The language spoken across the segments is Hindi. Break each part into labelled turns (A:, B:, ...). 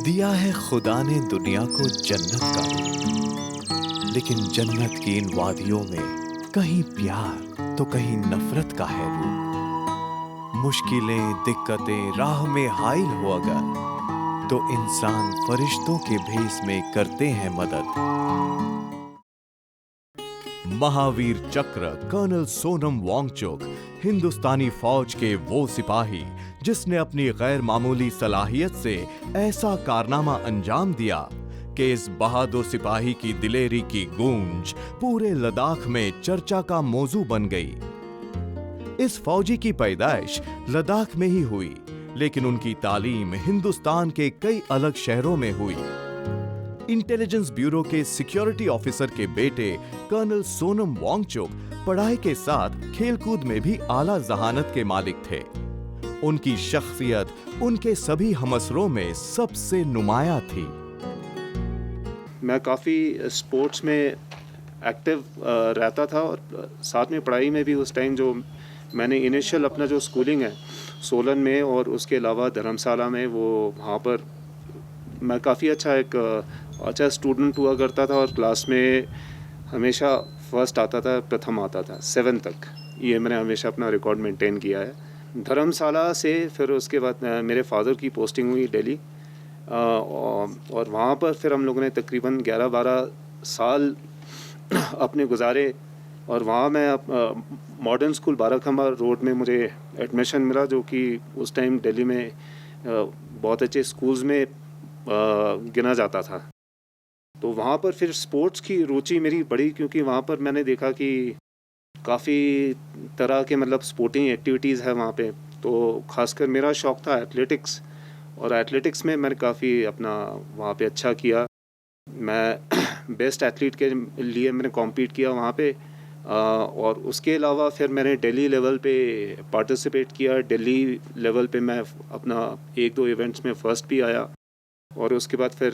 A: दिया है खुदा ने दुनिया को जन्नत का रूप, लेकिन जन्नत की इन वादियों में कहीं प्यार तो कहीं नफरत का है रूप। मुश्किलें दिक्कतें राह में हाइल हो अगर, तो इंसान फरिश्तों के भेस में करते हैं मदद। महावीर चक्र कर्नल सोनम वांगचुक हिंदुस्तानी फौज के वो सिपाही जिसने अपनी गैर मामूली सलाहियत से ऐसा कारनामा अंजाम दिया कि इस बहादुर सिपाही की दिलेरी की गूंज पूरे लद्दाख में चर्चा का मौजू बन गई। इस फौजी की पैदाइश लद्दाख में ही हुई, लेकिन उनकी तालीम हिंदुस्तान के कई अलग शहरों में हुई। इंटेलिजेंस ब्यूरो के सिक्योरिटी ऑफिसर के बेटे कर्नल सोनम वांगचुक पढ़ाई के साथ खेलकूद में भी आला जहानत के मालिक थे। उनकी शख्सियत उनके सभी हमअसरों में सबसे नुमाया थी।
B: मैं काफ़ी स्पोर्ट्स में एक्टिव रहता था और साथ में पढ़ाई में भी। उस टाइम जो मैंने इनिशियल अपना जो स्कूलिंग है सोलन में और उसके अलावा धर्मशाला में, वो वहाँ पर मैं काफ़ी अच्छा स्टूडेंट हुआ करता था और क्लास में हमेशा फर्स्ट आता था, प्रथम आता था 7 तक। ये मैंने हमेशा अपना रिकॉर्ड मेंटेन किया है। धर्मशाला से फिर उसके बाद मेरे फादर की पोस्टिंग हुई दिल्ली, और वहाँ पर फिर हम लोगों ने तकरीबन 11-12 साल अपने गुजारे। और वहाँ मैं मॉडर्न स्कूल बाराखम्बा रोड में मुझे एडमिशन मिला, जो कि उस टाइम दिल्ली में बहुत अच्छे स्कूल्स में गिना जाता था। तो वहाँ पर फिर स्पोर्ट्स की रुचि मेरी बढ़ी, क्योंकि वहाँ पर मैंने देखा कि काफ़ी तरह के मतलब स्पोर्टिंग एक्टिविटीज़ है वहाँ पे। तो ख़ासकर मेरा शौक़ था एथलेटिक्स, और एथलेटिक्स में मैंने काफ़ी अपना वहाँ पे अच्छा किया। मैं बेस्ट एथलीट के लिए मैंने कॉम्पीट किया वहाँ पे, और उसके अलावा फिर मैंने दिल्ली लेवल पे पार्टिसिपेट किया। दिल्ली लेवल पे मैं अपना 1-2 इवेंट्स में फ़र्स्ट भी आया, और उसके बाद फिर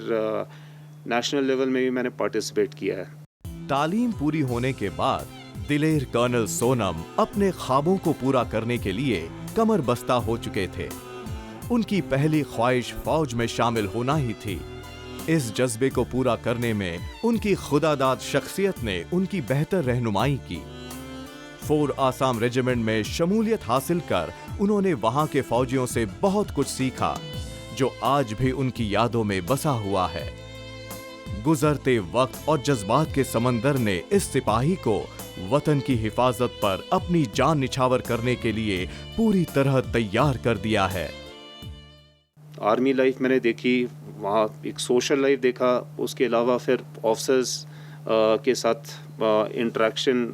B: नेशनल लेवल में भी मैंने पार्टिसिपेट किया है।
A: तालीम पूरी होने के बाद दिलेर कर्नल सोनम अपने ख्वाबों को पूरा करने के लिए कमर बस्ता हो चुके थे। उनकी पहली ख्वाहिश फौज में शामिल होना ही थी। इस जज्बे को पूरा करने में उनकी खुदादाद शख्सियत ने उनकी बेहतर रहनुमाई की। 4 आसाम रेजिमेंट में शमूलियत हासिल कर उन्होंने वहां के फौजियों से बहुत कुछ सीखा, जो आज भी उनकी यादों में बसा हुआ है। गुजरते वक्त और जज्बात के समंदर ने इस सिपाही को वतन की हिफाजत पर अपनी जान निछावर करने के लिए पूरी तरह तैयार कर दिया है।
B: आर्मी लाइफ मैंने देखी, वहाँ एक सोशल लाइफ देखा, उसके अलावा फिर ऑफिसर्स के साथ इंटरेक्शन,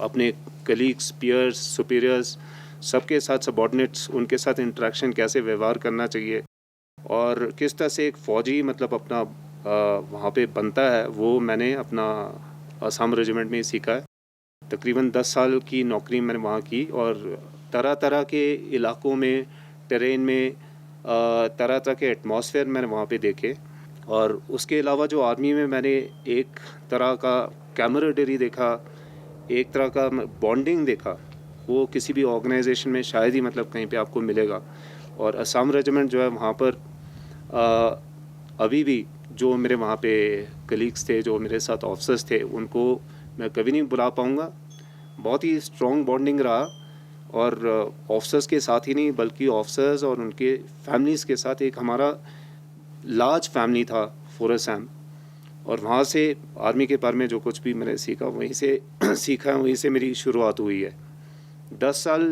B: अपने कलीग्स, पीयर्स, सुपीरियर्स, सबके साथ, सबऑर्डिनेट्स, उनके साथ इंटरेक्शन कैसे व्यवहार करना चाहिए और किस तरह से एक फ़ौजी मतलब अपना वहाँ पे बनता है, वो मैंने अपना असम रेजिमेंट में ही सीखा है। तकरीबन 10 साल की नौकरी मैंने वहाँ की, और तरह तरह के इलाकों में, टेरेन में, तरह तरह के एटमॉस्फेयर मैंने वहाँ पे देखे। और उसके अलावा जो आर्मी में मैंने एक तरह का कैमरेडरी देखा, एक तरह का बॉन्डिंग देखा, वो किसी भी ऑर्गेनाइजेशन में शायद ही मतलब कहीं पे आपको मिलेगा। और असम रेजिमेंट जो है वहाँ पर अभी भी जो मेरे वहाँ पे कलीग्स थे, जो मेरे साथ ऑफिसर्स थे, उनको मैं कभी नहीं भुला पाऊँगा। बहुत ही स्ट्रॉन्ग बॉन्डिंग रहा, और ऑफिसर्स के साथ ही नहीं बल्कि ऑफिसर्स और उनके फैमिलीज़ के साथ एक हमारा लार्ज फैमिली था फॉर असम। और वहाँ से आर्मी के बारे में जो कुछ भी मैंने सीखा वहीं से सीखा, वहीं से मेरी शुरुआत हुई है। 10 साल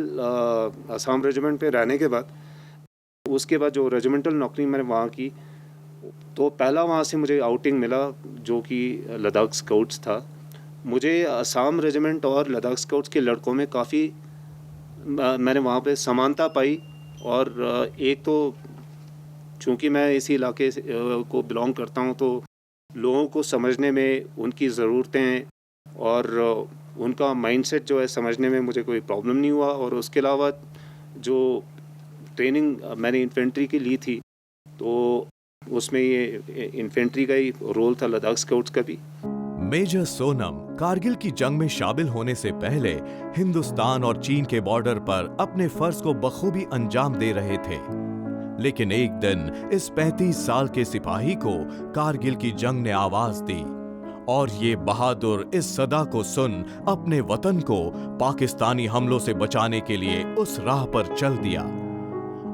B: असम रेजिमेंट पे रहने के बाद, उसके बाद जो रेजिमेंटल नौकरी मैंने वहाँ की, तो पहला वहाँ से मुझे आउटिंग मिला जो कि लद्दाख स्काउट्स था। मुझे असम रेजिमेंट और लद्दाख स्काउट्स के लड़कों में काफ़ी मैंने वहाँ पे समानता पाई। और एक तो चूँकि मैं इसी इलाके से को बिलोंग करता हूँ, तो लोगों को समझने में, उनकी ज़रूरतें और उनका माइंडसेट जो है समझने में मुझे कोई प्रॉब्लम नहीं हुआ। और उसके अलावा जो ट्रेनिंग मैंने इन्फेंट्री की ली थी, तो उसमें ये इन्फेंट्री का ही रोल था, लद्दाख स्काउट्स का भी।
A: मेजर सोनम कारगिल की जंग में शामिल होने से पहले हिंदुस्तान और चीन के बॉर्डर पर अपने फर्ज को बखूबी अंजाम दे रहे थे। लेकिन एक दिन इस 35 साल के सिपाही को कारगिल की जंग ने आवाज दी और ये बहादुर इस सदा को सुन अपने वतन को पाकिस्तानी हमलों से बचाने के लिए उस राह पर चल दिया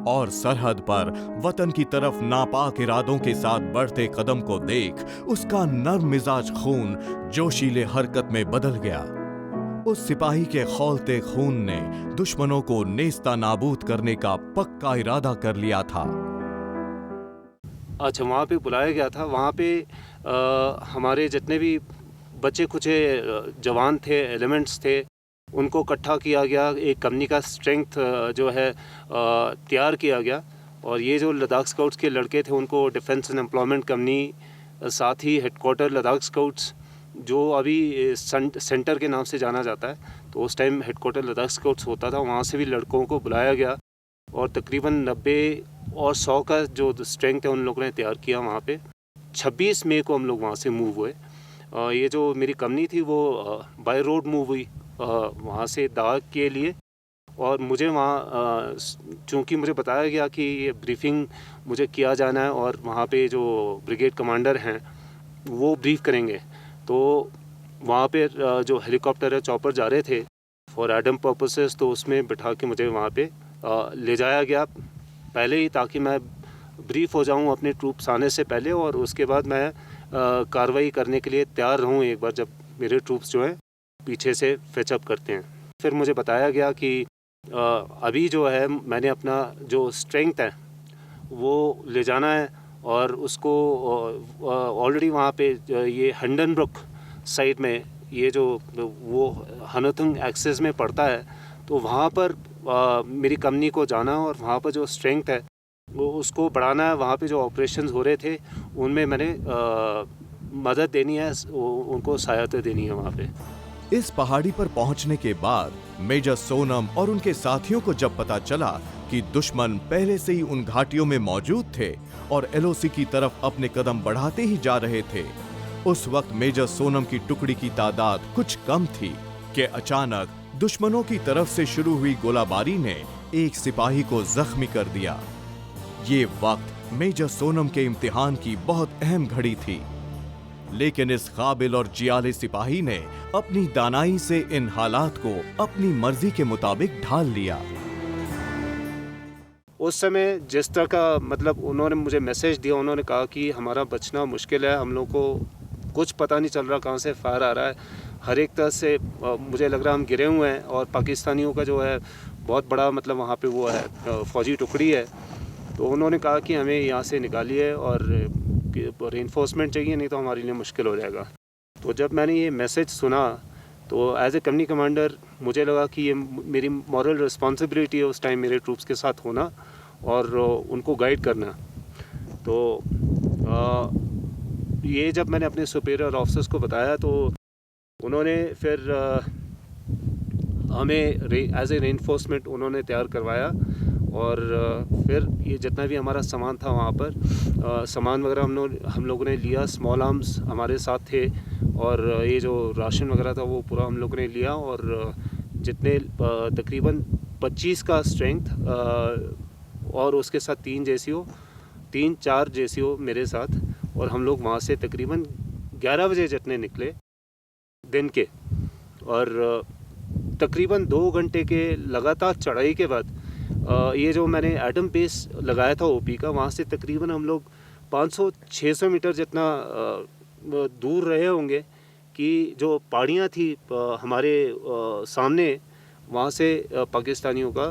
A: और सरहद पर वतन की तरफ नापाक इरादों के साथ बढ़ते कदम को देख उसका नर्म मिजाज खून जोशीले हरकत में बदल गया। उस सिपाही के खौलते खून ने दुश्मनों को नेस्ता नाबूद करने का पक्का इरादा कर लिया था।
B: अच्छा, वहाँ पे बुलाया गया था। वहाँ पे हमारे जितने भी बचे खुचे जवान थे, एलिमेंट्स थे, उनको इकट्ठा किया गया। एक कंपनी का स्ट्रेंथ जो है तैयार किया गया और ये जो लद्दाख स्काउट्स के लड़के थे उनको डिफेंस एंड एम्प्लॉयमेंट कंपनी, साथ ही हेडक्वार्टर लद्दाख स्काउट्स जो अभी सेंटर के नाम से जाना जाता है, तो उस टाइम हेडक्वार्टर लद्दाख स्काउट्स होता था, वहाँ से भी लड़कों को बुलाया गया और तकरीबन 90 और 100 का जो स्ट्रेंथ है उन लोगों ने तैयार किया। वहाँ पे 26 मई को हम लोग वहाँ से मूव हुए। ये जो मेरी कंपनी थी वो बाय रोड मूव हुई वहाँ से दाग के लिए और मुझे वहाँ चूँकि मुझे बताया गया कि ये ब्रीफिंग मुझे किया जाना है और वहाँ पे जो ब्रिगेड कमांडर हैं वो ब्रीफ करेंगे, तो वहाँ पे जो हेलीकॉप्टर है, चॉपर जा रहे थे फॉर एडम पर्पसेस, तो उसमें बिठा के मुझे वहाँ पे ले जाया गया पहले ही, ताकि मैं ब्रीफ हो जाऊँ अपने ट्रूप्स आने से पहले और उसके बाद मैं कार्रवाई करने के लिए तैयार रहूँ एक बार जब मेरे ट्रूप्स जो हैं पीछे से फेचअप करते हैं। फिर मुझे बताया गया कि अभी जो है मैंने अपना जो स्ट्रेंथ है वो ले जाना है और उसको ऑलरेडी वहाँ पे ये हंडनब्रुक साइड में ये जो वो हनोतुंग एक्सेस में पड़ता है, तो वहाँ पर मेरी कंपनी को जाना और वहाँ पर जो स्ट्रेंथ है वो उसको बढ़ाना है। वहाँ पे जो ऑपरेशंस हो रहे थे उनमें मैंने मदद देनी है, उनको सहायता देनी है वहाँ पे।
A: इस पहाड़ी पर पहुंचने के बाद मेजर सोनम और उनके साथियों को जब पता चला कि दुश्मन पहले से ही उन घाटियों में मौजूद थे और एलओसी की तरफ अपने कदम बढ़ाते ही जा रहे थे, उस वक्त मेजर सोनम की टुकड़ी की तादाद कुछ कम थी कि अचानक दुश्मनों की तरफ से शुरू हुई गोलाबारी ने एक सिपाही को जख्मी कर दिया। ये वक्त मेजर सोनम के इम्तिहान की बहुत अहम घड़ी थी, लेकिन इस काबिल और जियाले सिपाही ने अपनी दानाई से इन हालात को अपनी मर्जी के मुताबिक ढाल लिया।
B: उस समय जिस तरह का मतलब उन्होंने मुझे मैसेज दिया, उन्होंने कहा कि हमारा बचना मुश्किल है, हम लोग को कुछ पता नहीं चल रहा कहाँ से फायर आ रहा है, हर एक तरह से मुझे लग रहा हम गिरे हुए हैं और पाकिस्तानियों का जो है बहुत बड़ा मतलब वहाँ पे वो है फौजी टुकड़ी है। तो उन्होंने कहा कि हमें यहाँ से निकालिए और रेनफोर्समेंट चाहिए, नहीं तो हमारे लिए मुश्किल हो जाएगा। तो जब मैंने ये मैसेज सुना तो एज ए कंपनी कमांडर मुझे लगा कि ये मेरी मॉरल रिस्पॉन्सिबिलिटी है उस टाइम मेरे ट्रूप्स के साथ होना और उनको गाइड करना। तो ये जब मैंने अपने सुपीरियर ऑफिसर्स को बताया तो उन्होंने फिर हमें एज ए रेनफोर्समेंट उन्होंने तैयार करवाया और फिर ये जितना भी हमारा सामान था वहाँ पर सामान वगैरह हम लोगों ने लिया। स्मॉल आर्म्स हमारे साथ थे और ये जो राशन वगैरह था वो पूरा हम लोगों ने लिया और जितने तकरीबन 25 का स्ट्रेंथ और उसके साथ 3-4 जेसीओ मेरे साथ, और हम लोग वहाँ से तकरीबन 11 बजे जितने निकले दिन के और तकरीबन 2 घंटे के लगातार चढ़ाई के बाद ये जो मैंने एटम बेस लगाया था ओपी का, वहाँ से तकरीबन हम लोग 500-600 मीटर जितना दूर रहे होंगे कि जो पहाड़ियाँ थी हमारे सामने, वहाँ से पाकिस्तानियों का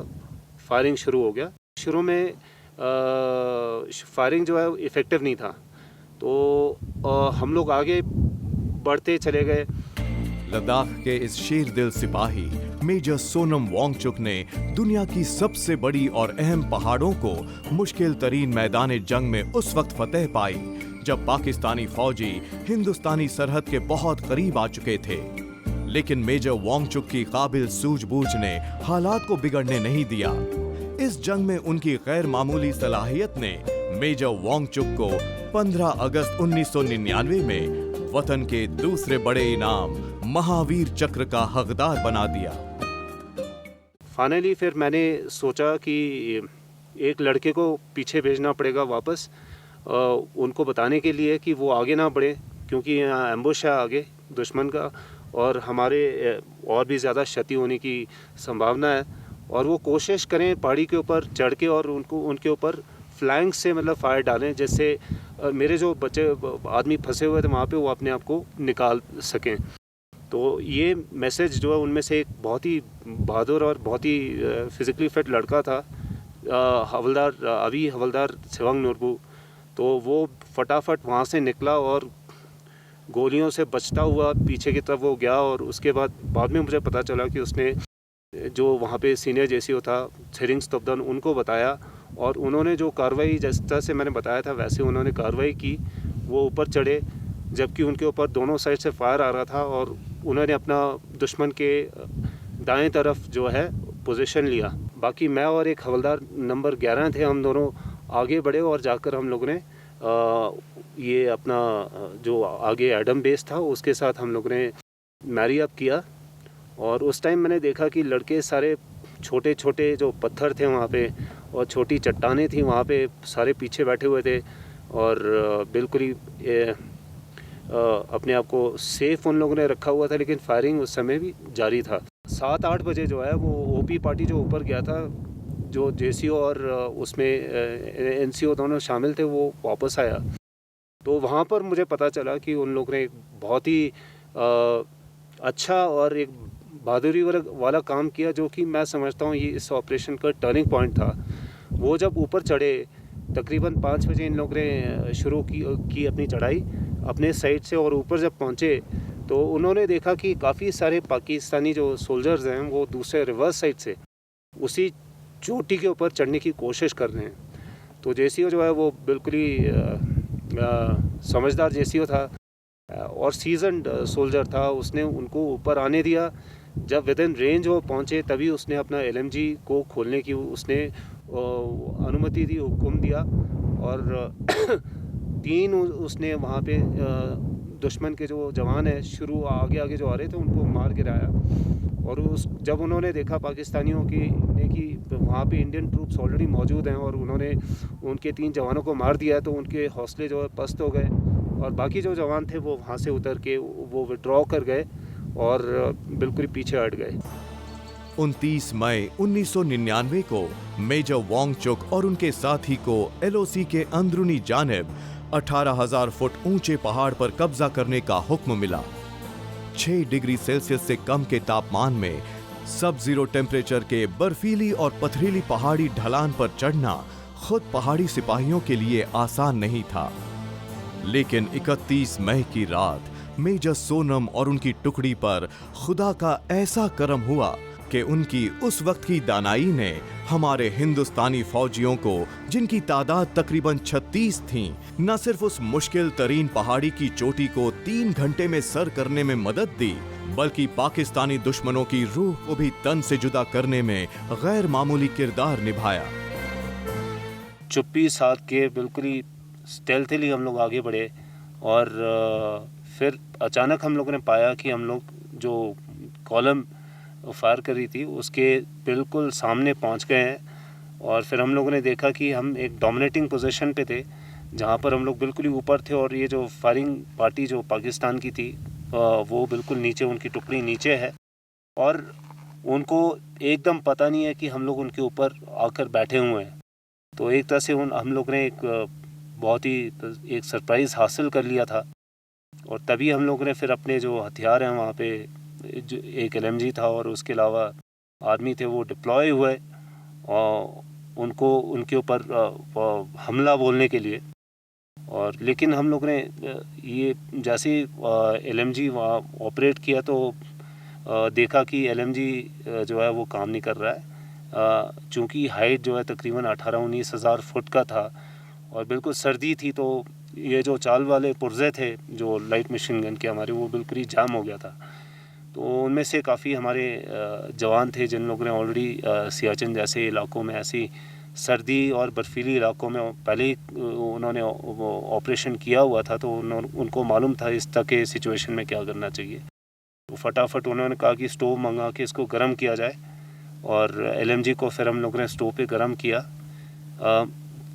B: फायरिंग शुरू हो गया। शुरू में फायरिंग जो है इफ़ेक्टिव नहीं था, तो हम लोग आगे बढ़ते चले गए।
A: लद्दाख के इस शेर दिल सिपाही मेजर सोनम वांगचुक ने दुनिया की सबसे बड़ी और अहम पहाड़ों को मुश्किल तरीन मैदान जंग में उस वक्त फतेह पाई जब पाकिस्तानी फौजी हिंदुस्तानी सरहद के बहुत करीब आ चुके थे। लेकिन मेजर वांगचुक की काबिल सूझबूझ ने हालात को बिगड़ने नहीं दिया। इस जंग में उनकी गैर मामूली सलाहियत ने मेजर वांगचुक को 15 अगस्त 1999 में वतन के दूसरे बड़े इनाम महावीर चक्र का हकदार बना दिया।
B: फाइनली फिर मैंने सोचा कि एक लड़के को पीछे भेजना पड़ेगा वापस, उनको बताने के लिए कि वो आगे ना बढ़े, क्योंकि यहाँ एम्बुश है आगे दुश्मन का और हमारे और भी ज़्यादा क्षति होने की संभावना है। और वो कोशिश करें पहाड़ी के ऊपर चढ़ के और उनके ऊपर फ्लैंक से मतलब फायर डालें, जिससे मेरे जो बच्चे आदमी फंसे हुए थे वहाँ पे वो अपने आप को निकाल सकें। तो ये मैसेज जो है उनमें से एक बहुत ही बहादुर और बहुत ही फिज़िकली फिट लड़का था, हवलदार सेवांग नूरबू। तो वो फटाफट वहाँ से निकला और गोलियों से बचता हुआ पीछे की तरफ वो गया। और उसके बाद में मुझे पता चला कि उसने जो वहाँ पे सीनियर जेसीओ था छेरिंग स्तब्दन, उनको बताया और उन्होंने जो कार्रवाई जिस तरह से मैंने बताया था वैसे उन्होंने कार्रवाई की। वो ऊपर चढ़े जबकि उनके ऊपर दोनों साइड से फायर आ रहा था और उन्होंने अपना दुश्मन के दाएं तरफ जो है पोजीशन लिया। बाकी मैं और एक हवलदार नंबर 11 थे, हम दोनों आगे बढ़े और जाकर हम लोगों ने ये अपना जो आगे एडम बेस था उसके साथ हम लोगों ने मैरी अप किया। और उस टाइम मैंने देखा कि लड़के सारे छोटे छोटे जो पत्थर थे वहाँ पे और छोटी चट्टानें थी वहाँ पे सारे पीछे बैठे हुए थे और बिल्कुल ही अपने आप को सेफ उन लोगों ने रखा हुआ था, लेकिन फायरिंग उस समय भी जारी था। 7-8 बजे जो है वो ओपी पार्टी जो ऊपर गया था, जो जेसीओ और उसमें एनसीओ दोनों शामिल थे, वो वापस आया। तो वहाँ पर मुझे पता चला कि उन लोगों ने एक बहुत ही अच्छा और एक बहादुरी वाला काम किया, जो कि मैं समझता हूँ ये इस ऑपरेशन का टर्निंग पॉइंट था। वो जब ऊपर चढ़े तकरीबन 5 बजे इन लोगों ने शुरू की अपनी चढ़ाई अपने साइड से, और ऊपर जब पहुँचे तो उन्होंने देखा कि काफ़ी सारे पाकिस्तानी जो सोल्जर्स हैं वो दूसरे रिवर्स साइड से उसी चोटी के ऊपर चढ़ने की कोशिश कर रहे हैं। तो जेसीओ जो है वो बिल्कुल ही समझदार जेसीओ था और सीजन्ड सोल्जर था। उसने उनको ऊपर आने दिया। जब विद इन रेंज वो पहुँचे तभी उसने अपना एलएमजी को खोलने की उसने अनुमति दी, हुक्म दिया और 3 उसने वहाँ पे दुश्मन के जो जवान हैं शुरू आगे जो आ रहे थे उनको मार गिराया। और जब उन्होंने देखा पाकिस्तानियों की वहाँ पे इंडियन ट्रूप्स ऑलरेडी मौजूद हैं और उन्होंने उनके 3 जवानों को मार दिया, तो उनके हौसले जो है पस्त हो गए और बाकी जो जवान थे वो वहाँ से उतर के वो विड्रॉ कर गए और बिल्कुल पीछे हट गए।
A: 29 मई 1999 को मेजर वांगचुक और उनके साथी को एलओसी के अंदरूनी जानिब 18,000 फुट ऊंचे पहाड़ पर कब्जा करने का हुक्म मिला। 6 डिग्री सेल्सियस से कम के तापमान में सब जीरो टेम्परेचर के बर्फीली और पथरीली पहाड़ी ढलान पर चढ़ना खुद पहाड़ी सिपाहियों के लिए आसान नहीं था। लेकिन 31 मई की रात मेजर सोनम और उनकी टुकड़ी पर खुदा का ऐसा करम हुआ कि उनकी उस वक्त की दानाई ने हमारे हिंदुस्तानी फौजियों को, जिनकी तादाद तकरीबन 36 थी, न सिर्फ उस मुश्किल तरीन पहाड़ी की चोटी को 3 घंटे में सर करने में मदद दी, बल्कि पाकिस्तानी दुश्मनों की रूह को भी तन से जुदा करने में गैर मामूली किरदार निभाया।
B: चुप्पी साध के बिल्कुल ही स्टेल्थली हम लोग आगे बढ़े और फिर अचानक हम लोगों ने पाया कि हम लोग जो कॉलम फायर कर रही थी उसके बिल्कुल सामने पहुंच गए हैं। और फिर हम लोगों ने देखा कि हम एक डोमिनेटिंग पोजीशन पे थे जहां पर हम लोग बिल्कुल ही ऊपर थे और ये जो फायरिंग पार्टी जो पाकिस्तान की थी वो बिल्कुल नीचे, उनकी टुकड़ी नीचे है और उनको एकदम पता नहीं है कि हम लोग उनके ऊपर आकर बैठे हुए हैं। तो एक तरह से हम लोग ने एक बहुत ही एक सरप्राइज़ हासिल कर लिया था। और तभी हम लोगों ने फिर अपने जो हथियार हैं वहाँ पे जो एक एलएमजी था और उसके अलावा आदमी थे वो डिप्लॉय हुए और उनको उनके ऊपर हमला बोलने के लिए। और लेकिन हम लोग ने ये जैसे एलएमजी वहाँ ऑपरेट किया तो देखा कि एलएमजी जो है वो काम नहीं कर रहा है, चूँकि हाइट जो है तकरीबन 18-19 हज़ार फुट का था और बिल्कुल सर्दी थी। तो ये जो चाल वाले पुर्जे थे जो लाइट मशीन गन के हमारे, वो बिल्कुल ही जाम हो गया था। तो उनमें से काफ़ी हमारे जवान थे जिन लोगों ने ऑलरेडी सियाचिन जैसे इलाकों में ऐसी सर्दी और बर्फीली इलाकों में पहले ही उन्होंने वो ऑपरेशन किया हुआ था, तो उनको मालूम था इस तरह के सिचुएशन में क्या करना चाहिए। तो फटाफट उन्होंने कहा कि स्टोव मंगा के इसको गर्म किया जाए, और एलएमजी को फिर हम लोगों ने स्टोव पे गर्म किया।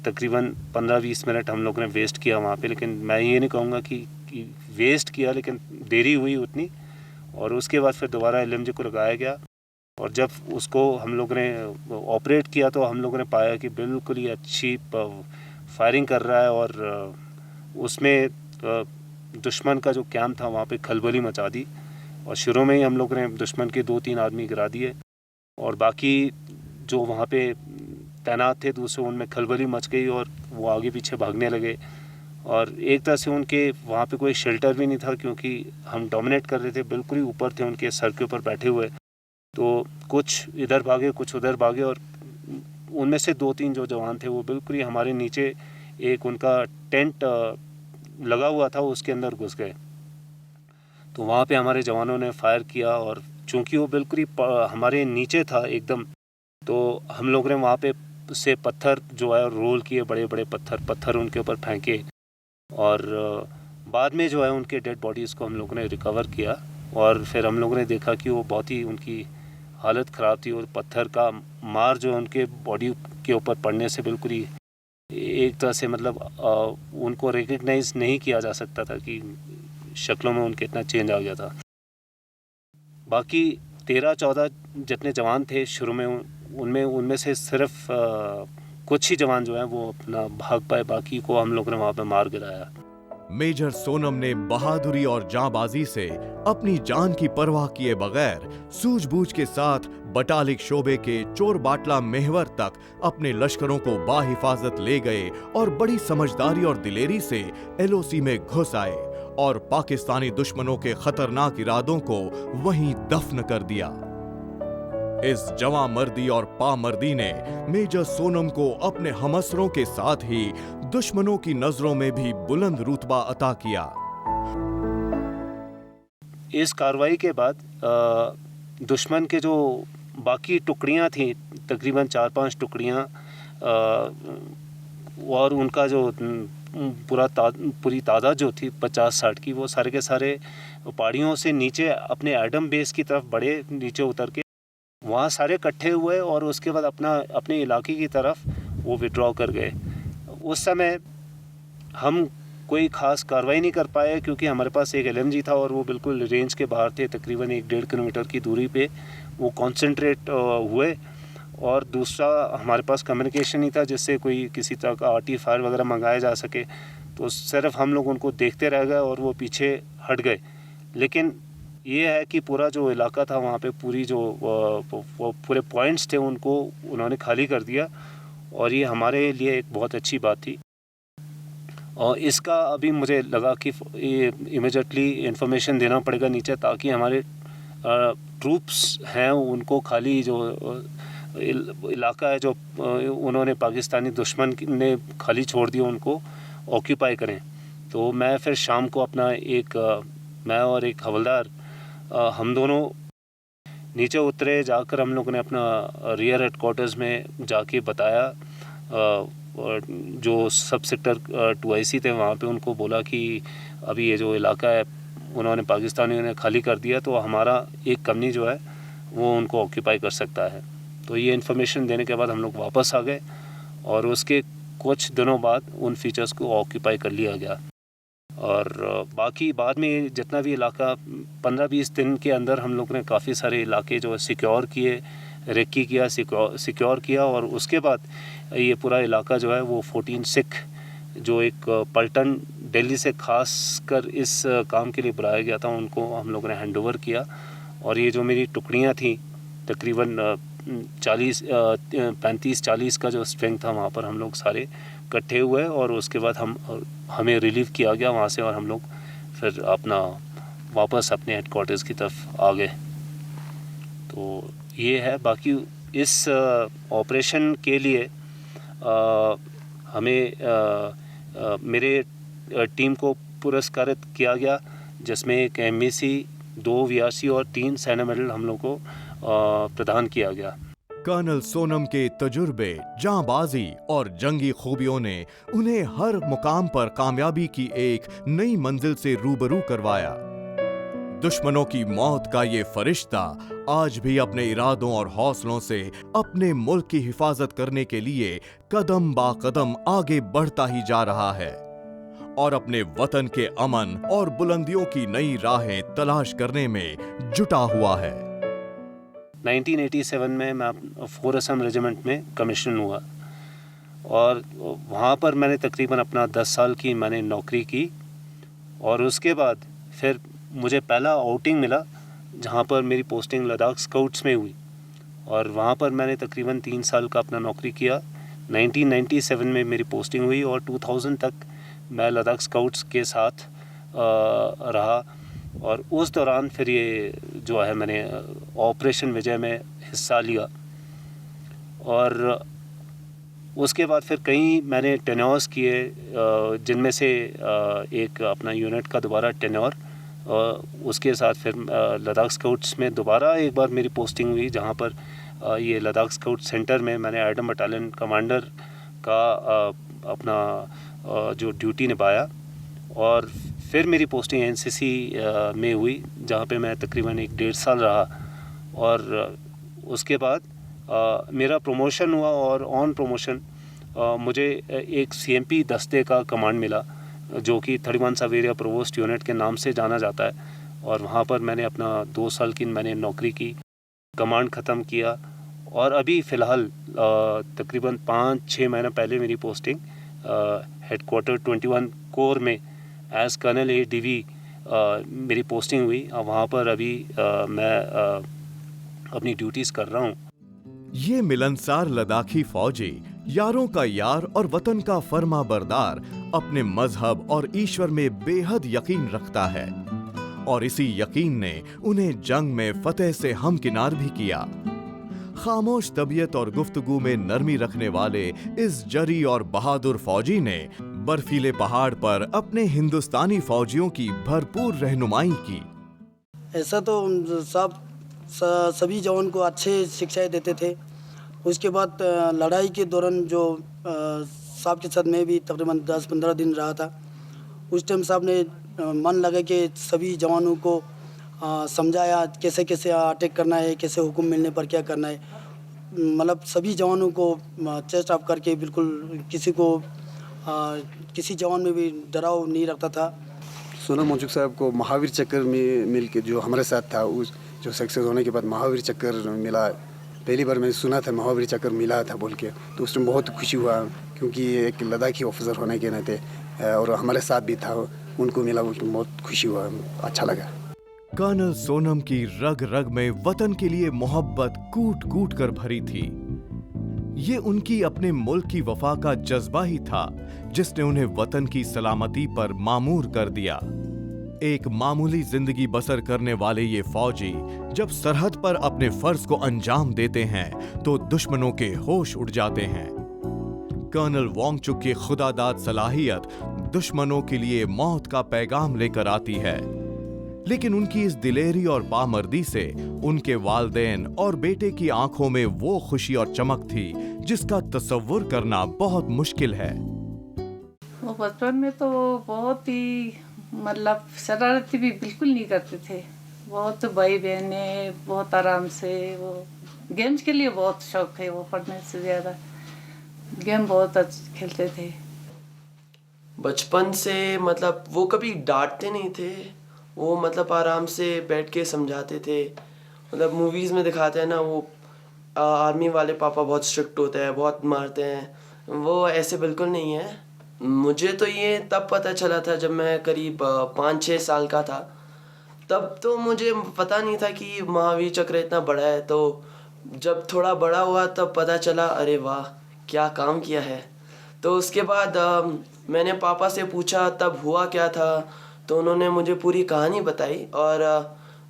B: तकरीबन 15-20 मिनट हम लोगों ने वेस्ट किया वहाँ पे, लेकिन मैं ये नहीं कहूँगा कि वेस्ट किया, लेकिन देरी हुई उतनी। और उसके बाद फिर दोबारा एलएमजी को लगाया गया, और जब उसको हम लोग ने ऑपरेट किया तो हम लोगों ने पाया कि बिल्कुल ही अच्छी फायरिंग कर रहा है, और उसमें दुश्मन का जो कैंप था वहाँ पे खलबली मचा दी, और शुरू में ही हम लोग ने दुश्मन के 2-3 आदमी गिरा दिए, और बाकी जो वहाँ पे तैनात थे दूसरे, उनमें खलबली मच गई और वो आगे पीछे भागने लगे। और एक तरह से उनके वहाँ पे कोई शेल्टर भी नहीं था, क्योंकि हम डोमिनेट कर रहे थे, बिल्कुल ही ऊपर थे, उनके सर के ऊपर बैठे हुए। तो कुछ इधर भागे, कुछ उधर भागे, और उनमें से 2-3 जो जवान थे वो बिल्कुल ही हमारे नीचे एक उनका टेंट लगा हुआ था, उसके अंदर घुस गए। तो वहाँ पे हमारे जवानों ने फायर किया, और चूँकि वो बिल्कुल ही हमारे नीचे था एकदम, तो हम लोग ने वहाँ पे से पत्थर जो है रोल किए, बड़े बड़े पत्थर उनके ऊपर फेंके, और बाद में जो है उनके डेड बॉडीज़ को हम लोगों ने रिकवर किया। और फिर हम लोगों ने देखा कि वो बहुत ही उनकी हालत ख़राब थी, और पत्थर का मार जो उनके बॉडी के ऊपर पड़ने से बिल्कुल ही एक तरह से मतलब उनको रिकग्नाइज नहीं किया जा सकता था कि शक्लों में उनके इतना चेंज आ गया था। बाकी 13-14 जितने जवान थे शुरू में, उनमें से सिर्फ कुछ ही जवान जो हैं वो अपना भाग पाए, बाकी को हम लोग ने वहाँ पे मार गिराया।
A: मेजर सोनम ने बहादुरी और जांबाजी से अपनी जान की परवाह किए बगैर सूझबूझ के साथ बटालिक शोबे के चोरबाटला मेहवर तक अपने लश्करों को बाहिफाजत ले गए, और बड़ी समझदारी और दिलेरी से एलओसी में घुस आए और पाकिस्तानी दुश्मनों के खतरनाक इरादों को वहीं दफन कर दिया। इस जवांमर्दी और पामर्दी ने मेजर सोनम को अपने हमअसरों के साथ ही दुश्मनों की नजरों में भी बुलंद रुतबा अता किया।
B: इस कार्रवाई के बाद दुश्मन के जो बाकी टुकड़ियां थी, तकरीबन 4-5 टुकड़ियां, और उनका जो पूरी तादाद जो थी 50-60 की, वो सारे के सारे पहाड़ियों से नीचे अपने एडम बेस की तरफ बढ़े, नीचे उतर के वहाँ सारे इकट्ठे हुए, और उसके बाद अपने इलाके की तरफ वो विड्रॉ कर गए। उस समय हम कोई ख़ास कार्रवाई नहीं कर पाए, क्योंकि हमारे पास एक एलएमजी था और वो बिल्कुल रेंज के बाहर थे, तकरीबन 1-1.5 किलोमीटर की दूरी पे वो कॉन्सेंट्रेट हुए। और दूसरा, हमारे पास कम्युनिकेशन नहीं था जिससे कोई किसी तरह का आर्टी फायर वगैरह मंगाया जा सके, तो सिर्फ हम लोग उनको देखते रह गए और वो पीछे हट गए। लेकिन ये है कि पूरा जो इलाका था वहाँ पे, पूरी जो पूरे पॉइंट्स थे उनको उन्होंने खाली कर दिया, और ये हमारे लिए एक बहुत अच्छी बात थी। और इसका अभी मुझे लगा कि इमीडिएटली इंफॉर्मेशन देना पड़ेगा नीचे, ताकि हमारे ट्रूप्स हैं उनको खाली जो इलाका है जो उन्होंने पाकिस्तानी दुश्मन ने खाली छोड़ दिया, उनको ऑक्यूपाई करें। तो मैं फिर शाम को अपना मैं और एक हवलदार, हम दोनों नीचे उतरे, जाकर हम लोगों ने अपना रियर हेडक्वार्टर्स में जाके बताया, और जो सब सेक्टर 2IC थे वहाँ पे उनको बोला कि अभी ये जो इलाका है उन्होंने पाकिस्तानियों ने खाली कर दिया, तो हमारा एक कंपनी जो है वो उनको ऑक्यूपाई कर सकता है। तो ये इन्फॉर्मेशन देने के बाद हम लोग वापस आ गए, और उसके कुछ दिनों बाद उन फीचर्स को ऑक्यूपाई कर लिया गया। और बाकी बाद में जितना भी इलाका 15-20 दिन के अंदर हम लोग ने काफ़ी सारे इलाके जो सिक्योर किए, रेकी किया, सिक्योर किया, और उसके बाद ये पूरा इलाका जो है वो 14 सिख, जो एक पलटन दिल्ली से खास कर इस काम के लिए बुलाया गया था, उनको हम लोगों ने हैंड ओवर किया। और ये जो मेरी टुकड़ियाँ थी, तकरीबन 35-40 का जो स्ट्रेंथ था, वहाँ पर हम लोग सारे इकट्ठे हुए, और उसके बाद हमें रिलीव किया गया वहाँ से, और हम लोग फिर अपना वापस अपने हेडक्वार्टर्स की तरफ आ गए। तो ये है। बाकी इस ऑपरेशन के लिए हमें मेरे टीम को पुरस्कारित किया गया, जिसमें एक MAC, 2 VRC और 3 सैन्य मेडल हम लोग को प्रदान किया गया।
A: कर्नल सोनम के तजुर्बे, जांबाजी और जंगी खूबियों ने उन्हें हर मुकाम पर कामयाबी की एक नई मंजिल से रूबरू करवाया। दुश्मनों की मौत का ये फरिश्ता आज भी अपने इरादों और हौसलों से अपने मुल्क की हिफाजत करने के लिए कदम बा कदम आगे बढ़ता ही जा रहा है और अपने वतन के अमन और बुलंदियों की नई राहें तलाश करने में जुटा हुआ है।
B: 1987 में मैं 4 असम रेजिमेंट में कमीशन हुआ और वहाँ पर मैंने तकरीबन अपना 10 साल की मैंने नौकरी की और उसके बाद फिर मुझे पहला आउटिंग मिला जहाँ पर मेरी पोस्टिंग लद्दाख स्काउट्स में हुई और वहाँ पर मैंने तकरीबन 3 साल का अपना नौकरी किया। 1997 में मेरी पोस्टिंग हुई और 2000 तक मैं लद्दाख स्काउट्स के साथ रहा और उस दौरान फिर ये जो है मैंने ऑपरेशन विजय में हिस्सा लिया और उसके बाद फिर कई मैंने टेन्योर्स किए जिनमें से एक अपना यूनिट का दोबारा टेन्योर उसके साथ फिर लद्दाख स्काउट्स में दोबारा एक बार मेरी पोस्टिंग हुई जहाँ पर ये लद्दाख स्काउट सेंटर में मैंने एडम बटालियन कमांडर का अपना जो ड्यूटी निभाया और फिर मेरी पोस्टिंग एनसीसी में हुई जहाँ पे मैं तकरीबन 1.5 साल रहा और उसके बाद मेरा प्रमोशन हुआ और ऑन प्रमोशन मुझे एक सीएमपी दस्ते का कमांड मिला जो कि 31 सवेरिया प्रोवोस्ट यूनिट के नाम से जाना जाता है और वहाँ पर मैंने अपना 2 साल की मैंने नौकरी की, कमांड ख़त्म किया और अभी फ़िलहाल तकरीबन 5-6 महीना पहले मेरी पोस्टिंग हेडक्वार्टर 21 कोर में एज़ कर्नल ADV मेरी पोस्टिंग हुई। वहाँ पर अभी मैं अपनी ड्यूटीज़ कर रहा हूँ।
A: ये मिलनसार लद्दाखी फौजी यारों का यार और वतन का फर्मा बरदार अपने मजहब और ईश्वर में बेहद यकीन रखता है और इसी यकीन ने उन्हें जंग में फतेह से हमकिनार भी किया। खामोश तबीयत और गुफ्तगू में नरमी रखने वाले इस जरी और बहादुर फौजी ने बर्फीले पहाड़ पर अपने हिंदुस्तानी फौजियों की भरपूर रहनुमाई की।
C: ऐसा तो सब सभी जवान को अच्छे शिक्षाएं देते थे। उसके बाद लड़ाई के दौरान जो साहब के साथ मैं भी तकरीबन 10-15 दिन रहा था, उस टाइम साहब ने मन लगा कि सभी जवानों को समझाया कैसे कैसे अटैक करना है, कैसे हुक्म मिलने पर क्या करना है। मतलब सभी जवानों को चेस्ट अप करके बिल्कुल किसी जवान में भी डराव नहीं रखता था।
D: सोनम वांगचुक साहब को महावीर चक्र में मिल के जो हमारे साथ था, उस जो सक्सेस होने के बाद महावीर चक्र मिला, पहली बार मैंने सुना था महावीर चक्र मिला था बोल के, तो उस टाइम बहुत खुशी हुआ क्योंकि एक लद्दाखी ऑफिसर होने के नाते और हमारे साथ भी था, उनको मिला, उसमें बहुत खुशी हुआ, अच्छा लगा।
A: कर्नल सोनम की रग रग में वतन के लिए मोहब्बत कूट कूट कर भरी थी। ये उनकी अपने मुल्क की वफा का जज्बा ही था जिसने उन्हें वतन की सलामती पर मामूर कर दिया। एक मामूली जिंदगी बसर करने वाले ये फौजी जब सरहद पर अपने फर्ज को अंजाम देते हैं तो दुश्मनों के होश उड़ जाते हैं। कर्नल वांगचुक की खुदादाद सलाहियत दुश्मनों के लिए मौत का पैगाम लेकर आती है, लेकिन उनकी इस दिलेरी और बामर्दी से उनके वालदेन और बेटे की आंखों में वो खुशी और चमक थी जिसका तसव्वुर करना बहुत मुश्किल है।
E: वो बचपन में तो बहुत ही मतलब शरारती भी बिल्कुल नहीं करते थे। बहुत भाई बहने बहुत आराम से, वो गेम्स के लिए बहुत शौक है, वो पढ़ने से ज़्यादा गेम बहुत अच्छे खेलते थे।
F: बचपन से मतलब वो कभी डांटते नहीं थे, वो मतलब आराम से बैठ के समझाते थे। मतलब मूवीज़ में दिखाते हैं ना, वो आर्मी वाले पापा बहुत स्ट्रिक्ट होते हैं, बहुत मारते हैं, वो ऐसे बिल्कुल नहीं है। मुझे तो ये तब पता चला था जब मैं करीब 5-6 साल का था। तब तो मुझे पता नहीं था कि महावीर चक्र इतना बड़ा है, तो जब थोड़ा बड़ा हुआ तब पता चला, अरे वाह क्या काम किया है। तो उसके बाद मैंने पापा से पूछा तब हुआ क्या था, तो उन्होंने मुझे पूरी कहानी बताई और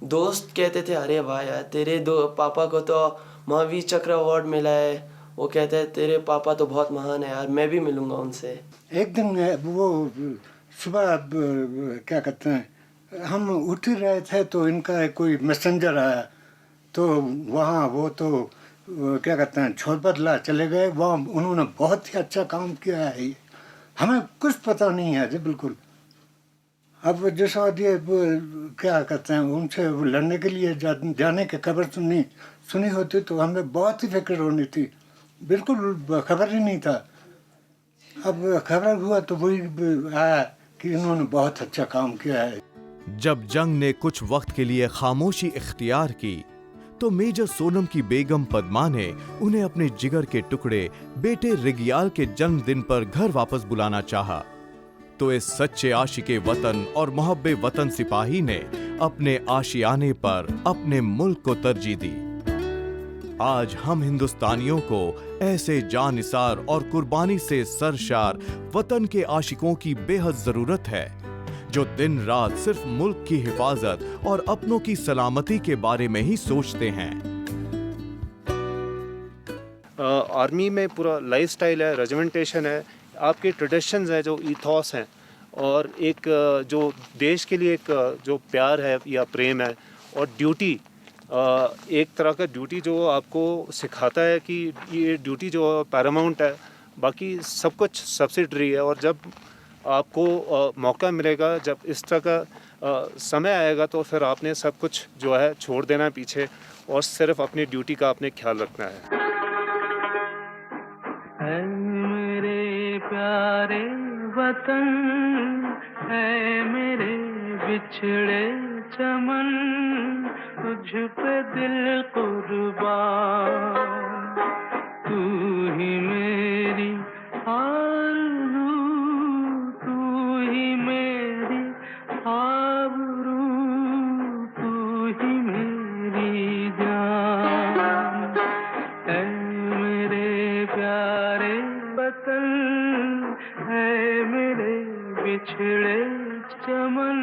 F: दोस्त कहते थे, अरे वाह यार तेरे पापा को तो महावीर चक्र अवार्ड मिला है। वो कहते हैं तेरे पापा तो बहुत महान है यार, मैं भी मिलूँगा उनसे।
G: एक दिन वो सुबह क्या कहते हैं, हम उठ रहे थे तो इनका कोई मैसेंजर आया, तो वहाँ वो तो क्या कहते हैं छोड़ बदला चले गए, वहाँ उन्होंने बहुत ही अच्छा काम किया है। हमें कुछ पता नहीं है जी बिल्कुल। अब जैसा ये क्या कहते हैं उनसे लड़ने के लिए जाने की खबर सुनी होती तो हमें बहुत ही फिक्र होनी थी, बिल्कुल खबर ही नहीं था। अब खबर हुआ तो वही आया कि इन्होंने बहुत अच्छा काम किया है।
A: जब जंग ने कुछ वक्त के लिए खामोशी इख्तियार की तो मेजर सोनम की बेगम पद्मा ने उन्हें अपने जिगर के टुकड़े बेटे रिग्याल के जन्मदिन पर घर वापस बुलाना चाहा। तो इस सच्चे आशिके वतन और मोहब्बे वतन सिपाही ने अपने आशियाने पर अपने मुल्क को तरजीह दी। आज हम हिंदुस्तानियों को ऐसे जानिसार और कुर्बानी से सरशार वतन के आशिकों की बेहद जरूरत है, जो दिन रात सिर्फ मुल्क की हिफाजत और अपनों की सलामती के बारे में ही सोचते हैं।
B: आर्मी में पूरा लाइफस्टाइल है, रेजिमेंटेशन है, आपके ट्रेडिशंस हैं, जो ईथॉस हैं, और एक जो देश के लिए एक जो प्यार है या प्रेम है, और ड्यूटी, एक तरह का ड्यूटी जो आपको सिखाता है कि ये ड्यूटी जो पैरामाउंट है, बाकी सब कुछ सब्सिडरी है। और जब आपको मौका मिलेगा, जब इस तरह का समय आएगा, तो फिर आपने सब कुछ जो है छोड़ देना है पीछे और सिर्फ अपनी ड्यूटी का आपने ख्याल रखना है।
H: ऐ मेरे प्यारे वतन, ऐ मेरे बिछड़े चमन, तुझ पे दिल कुर्बान, तू ही मेरी आरज़ू, तू ही मेरी आबरू, तू ही मेरी जान। ऐ मेरे प्यारे वतन, ऐ मेरे बिछड़े चमन,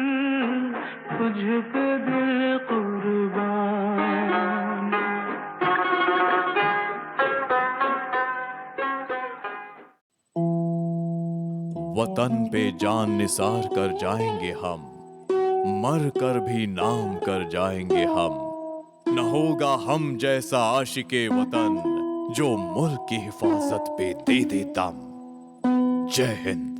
H: तुझ पे दिल कुर्बान।
A: वतन पे जान निसार कर जाएंगे हम, मर कर भी नाम कर जाएंगे हम। न होगा हम जैसा आशिके वतन, जो मुल्क की हिफाजत पे दे दे दम। जय हिंद।